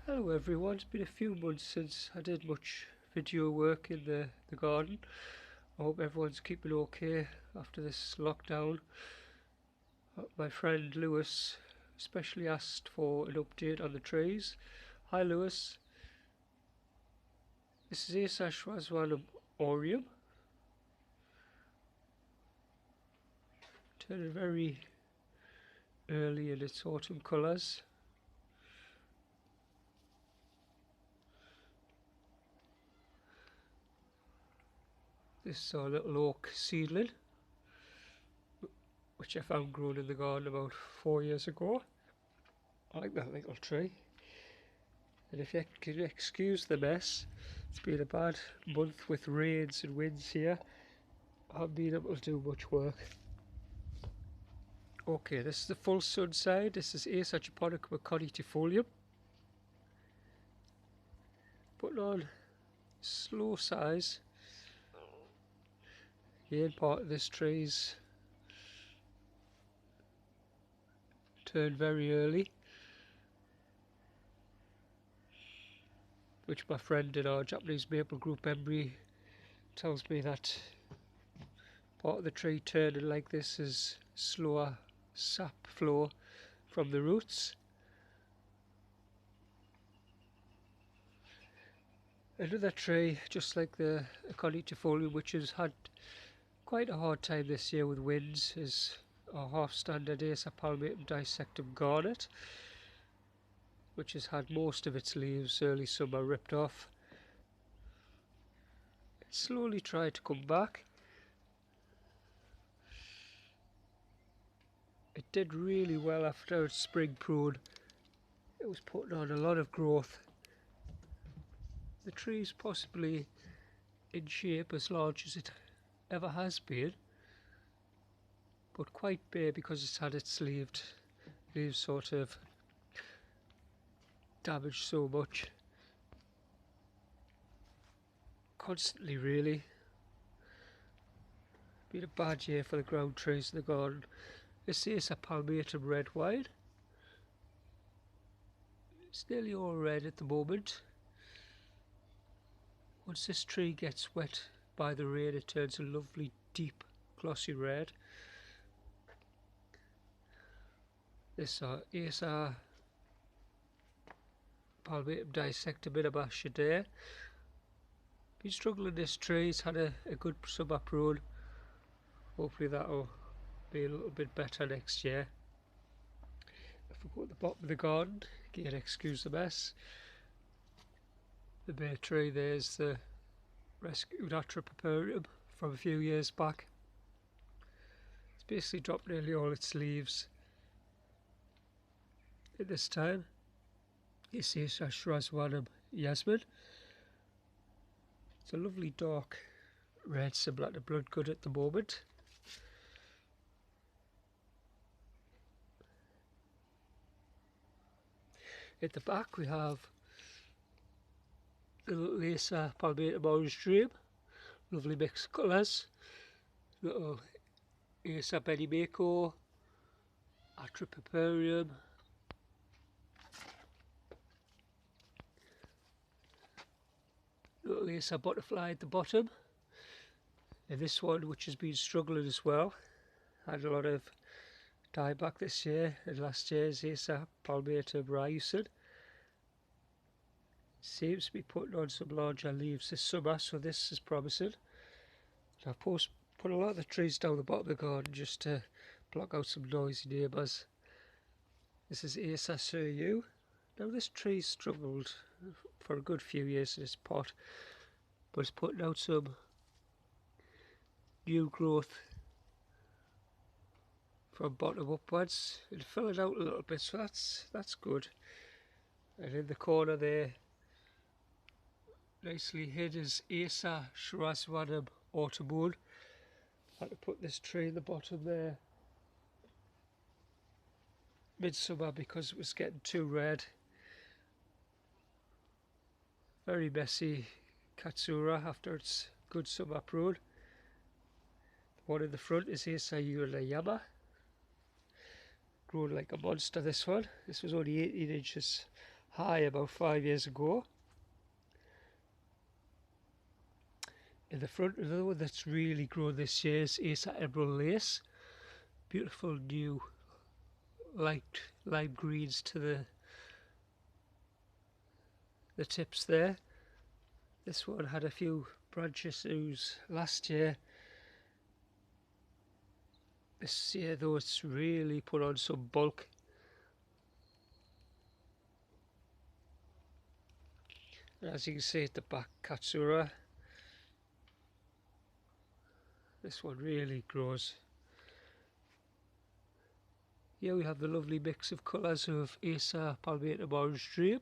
Hello everyone, it's been a few months since I did much video work in the garden. I hope everyone's keeping okay after this lockdown. My friend Lewis especially asked for an update on the trees. Hi Lewis, this is Ashwaswanam Orium, turning very early in its autumn colours. This is our little oak seedling, which I found grown in the garden about 4 years ago. I like that little tree. And if you can excuse the mess, it's been a bad month with rains and winds here. I haven't been able to do much work. Okay, this is the full sun side. This is Acer japonica conifolium. Putting on slow size. Again, part of this tree's turned very early, which my friend in our Japanese maple group Embry tells me that part of the tree turning like this is slower sap flow from the roots. Another tree, just like the conifolium, which has had quite a hard time this year with winds, is our half-standard Acer palmatum dissectum garnet, which has had most of its leaves early summer ripped off. It slowly tried to come back. It did really well after its spring prune. It was putting on a lot of growth. The tree's possibly in shape as large as it ever has been, but quite bare because it's had its leaves sort of damaged so much. Constantly really. Been a bad year for the ground trees in the garden. This is a palmatum red wine. It's nearly all red at the moment. Once this tree gets wet by the rain, it turns a lovely deep glossy red. This Acer palmatum dissectum Shadair. Been struggling this tree, it's had a good summer prune. Hopefully that'll be a little bit better next year. If we go at the bottom of the garden, again excuse the mess. The bare tree there's the rescued Atripaparium from a few years back. It's basically dropped nearly all its leaves at this time. This is Ashwaswanam Yasmin. It's a lovely dark red similar to bloodgood at the moment. At the back we have the little Acer palmatum orange dream, lovely mixed colours. Little Acer Benimako, Atripaparium, little Acer butterfly at the bottom, and this one, which has been struggling as well, had a lot of dieback this year, and last year's Acer palmatum ryusin. Seems to be putting on some larger leaves this summer, so this is promising. I've put a lot of the trees down the bottom of the garden just to block out some noisy neighbours. This is Acer Suryu. Now this tree struggled for a good few years in this pot, but it's putting out some new growth from bottom upwards and filling out a little bit, so that's good. And in the corner there, nicely hid, is Acer Shiraswanam Autumn. I had to put this tree in the bottom there midsummer because it was getting too red. Very messy Katsura after its good summer prune. The one in the front is Acer Yama. Grown like a monster, this one. This was only 18 inches high about 5 years ago. In the front, another one that's really grown this year is Acer Emerald Lace. Beautiful new light lime greens to the tips there. This one had a few branch issues last year. This year though, it's really put on some bulk. And as you can see at the back, Katsura, this one really grows. Here we have the lovely mix of colours of Acer Palmatum Orange Dream.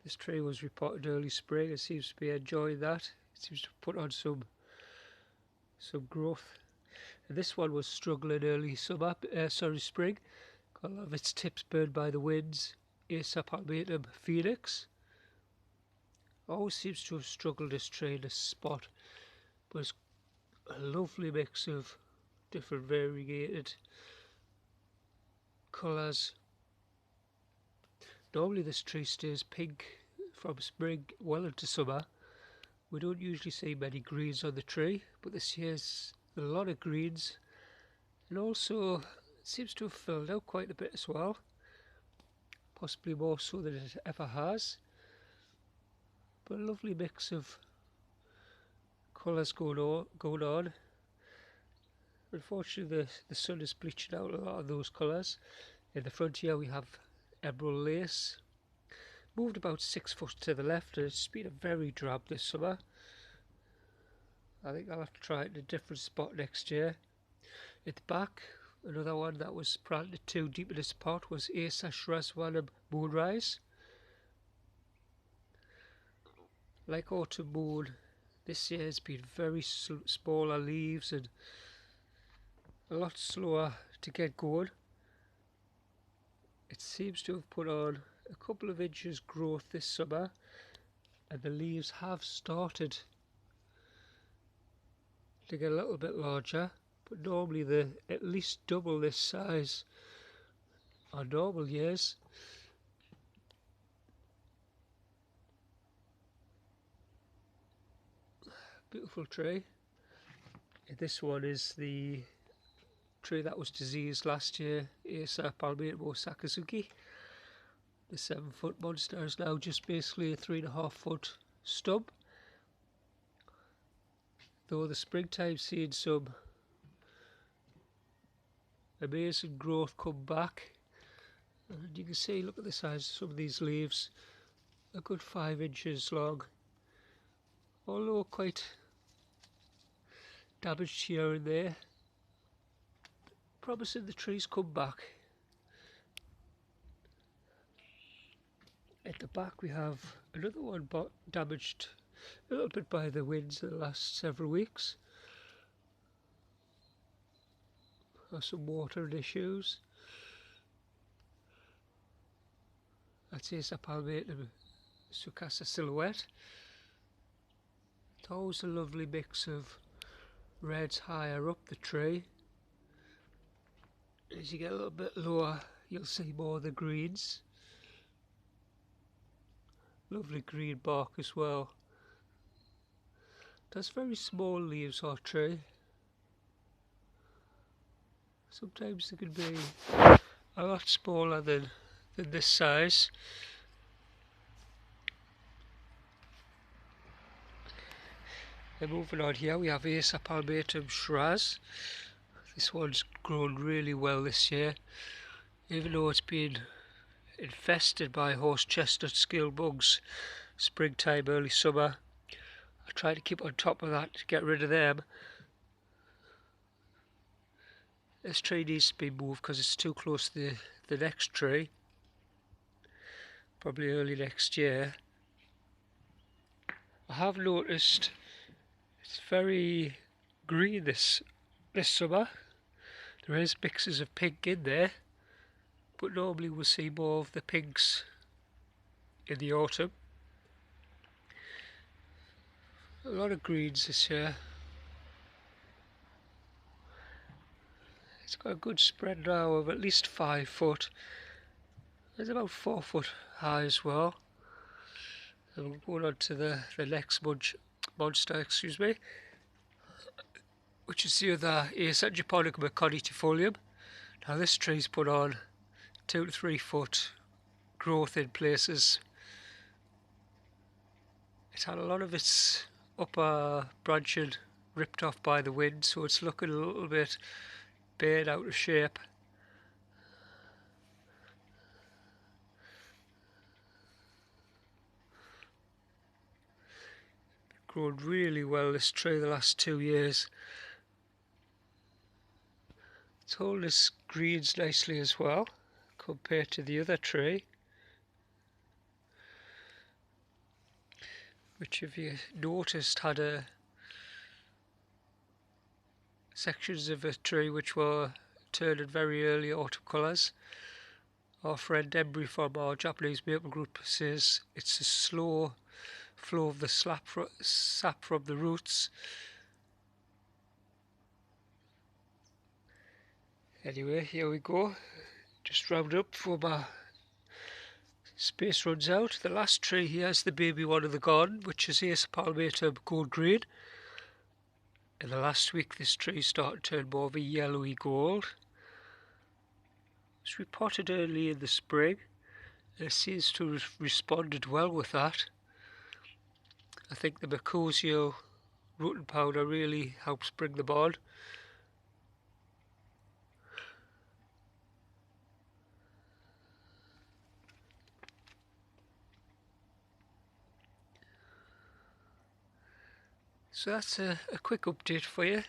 This tree was repotted early spring. It seems to be enjoying that. It seems to put on some growth. And this one was struggling early spring. Got a lot of its tips burned by the winds. Acer Palmatum Phoenix. Always seems to have struggled this tree in this spot, but it's a lovely mix of different variegated colours. Normally this tree stays pink from spring well into summer. We don't usually see many greens on the tree, but this year's a lot of greens, and also it seems to have filled out quite a bit as well, possibly more so than it ever has. But a lovely mix of colours going on. Unfortunately the sun is bleaching out a lot of those colours. In the front here we have Emerald Lace. Moved about 6 foot to the left, and it's been a very drab this summer. I think I'll have to try it in a different spot next year. At the back, another one that was planted too deep in its pot was Acer Shraswanam Moonrise. Like Autumn Moon, this year has been very smaller leaves and a lot slower to get going. It seems to have put on a couple of inches growth this summer, and the leaves have started to get a little bit larger, but normally they're at least double this size on normal years. Beautiful tree. This one is the tree that was diseased last year, Acer Palmatum Sakazuki. The 7 foot monster is now just basically a 3.5 foot stub. Though the springtime seen some amazing growth come back, and you can see, look at the size of some of these leaves, a good 5 inches long, although quite damaged here and there, promising the trees come back. At the back we have another one damaged a little bit by the winds in the last several weeks. Some watering issues. That's Acer Palmatum Sukasa Silhouette. It's always a lovely mix of reds higher up the tree. As you get a little bit lower, you'll see more of the greens. Lovely green bark as well. It has very small leaves, our tree. Sometimes they can be a lot smaller than this size. And moving on here, we have Acer Palmatum Shraz. This one's grown really well this year, even though it's been infested by horse chestnut scale bugs springtime, early summer. I try to keep on top of that to get rid of them. This tree needs to be moved because it's too close to the next tree, probably early next year. I have noticed it's very green this summer. There is mixes of pink in there, but normally we'll see more of the pinks in the autumn. A lot of greens this year. It's got a good spread now of at least 5 foot. It's about 4 foot high as well. And we're going on to the next monster, excuse me, which is the other Aesangeponicum condytifolium. Now this tree's put on 2 to 3 foot growth in places. It's had a lot of its upper branching ripped off by the wind, so it's looking a little bit bent out of shape. Grown really well, this tree, the last 2 years. It's holding its greens nicely as well compared to the other tree, which, if you noticed, had sections of a tree which were turning very early autumn colours. Our friend Embry from our Japanese maple group says it's a slow flow of the sap from the roots. Anyway, here we go. Just round up before my space runs out. The last tree here is the baby one of the garden, which is Acer palmatum gold green. In the last week this tree started to turn more of a yellowy gold. It was repotted early in the spring, and it seems to have responded well with that. I think the Mercosio rooting powder really helps bring them on. So that's a quick update for you.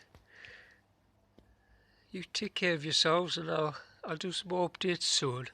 You take care of yourselves, and I'll do some more updates soon.